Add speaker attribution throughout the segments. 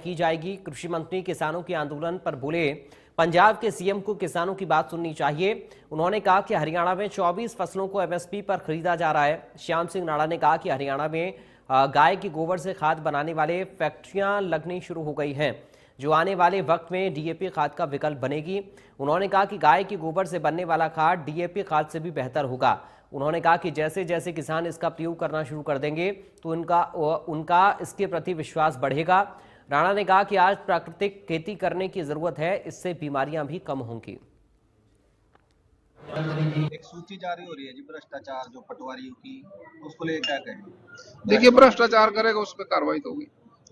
Speaker 1: की जाएगी। कृषि मंत्री किसानों के आंदोलन पर बोले, पंजाब के सीएम को किसानों की बात सुननी चाहिए। उन्होंने कहा कि हरियाणा में 24 फसलों को एमएसपी पर खरीदा जा रहा है। श्याम सिंह राणा ने कहा कि हरियाणा में गाय के गोबर से खाद बनाने वाले फैक्ट्रियां लगनी शुरू हो गई हैं, जो आने वाले वक्त में डीएपी खाद का विकल्प बनेगी। उन्होंने कहा कि गाय के गोबर से बनने वाला खाद डीएपी खाद से भी बेहतर होगा। उन्होंने कहा कि जैसे जैसे किसान इसका प्रयोग करना शुरू कर देंगे तो उनका इसके प्रति विश्वास बढ़ेगा। राणा ने कहा कि आज प्राकृतिक खेती करने की जरूरत है, इससे बीमारियां भी कम होंगी।
Speaker 2: एक सूची जारी हो रही है जी भ्रष्टाचार जो पटवारियों की, उसको लेकर क्या कहें?
Speaker 3: देखिए, भ्रष्टाचार करेगा उस पर कार्रवाई तो होगी,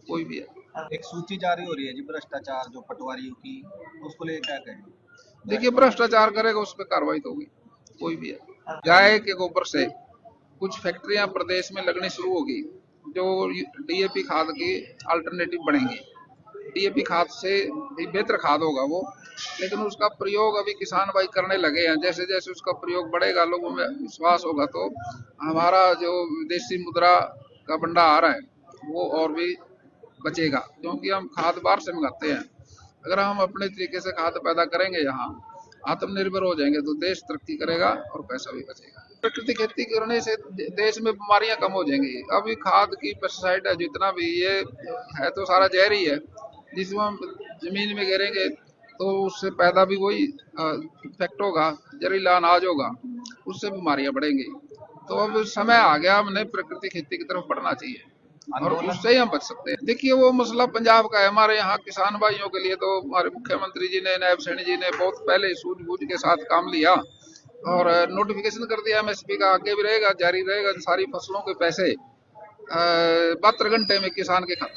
Speaker 3: कोई भी है।
Speaker 2: एक सूची जारी हो रही है जी भ्रष्टाचार जो पटवारियों की, उसको लेकर क्या कहें?
Speaker 3: देखिए, भ्रष्टाचार करेगा उस पर कार्रवाई तो होगी, कोई भी है। गाय के गोबर से कुछ फैक्ट्रियां प्रदेश में लगनी शुरू होगी जो डीएपी खाद की अल्टरनेटिव बनेंगी। डीएपी खाद से भी बेहतर खाद होगा वो, लेकिन उसका प्रयोग अभी किसान भाई करने लगे हैं। जैसे जैसे उसका प्रयोग बढ़ेगा, लोगों में विश्वास होगा, तो हमारा जो विदेशी मुद्रा का भंडार है वो और भी बचेगा, क्योंकि हम खाद बाहर से मंगाते हैं। अगर हम अपने तरीके से खाद पैदा करेंगे, यहाँ आत्मनिर्भर हो जाएंगे, तो देश तरक्की करेगा और पैसा भी बचेगा। प्राकृतिक खेती करने से देश में बीमारियां कम हो जाएंगी। अभी खाद की पेस्टिसाइड है जितना भी, ये है तो सारा जहर ही है। जिसमें हम जमीन में गिरेंगे तो उससे पैदा भी वही इफेक्ट होगा, जहरीला अनाज होगा, उससे बीमारियां बढ़ेंगी। तो अब समय आ गया, हमने प्राकृतिक खेती की तरफ बढ़ना चाहिए और उससे ही हम बच सकते हैं। देखिए, वो मसला पंजाब का है। हमारे यहाँ किसान भाइयों के लिए तो हमारे मुख्यमंत्री जी ने, नायब सैनी जी ने बहुत पहले सूझबूझ के साथ काम लिया और नोटिफिकेशन कर दिया एमएसपी का। आगे भी रहेगा, जारी रहेगा। सारी फसलों के पैसे 72 घंटे में किसान के खाते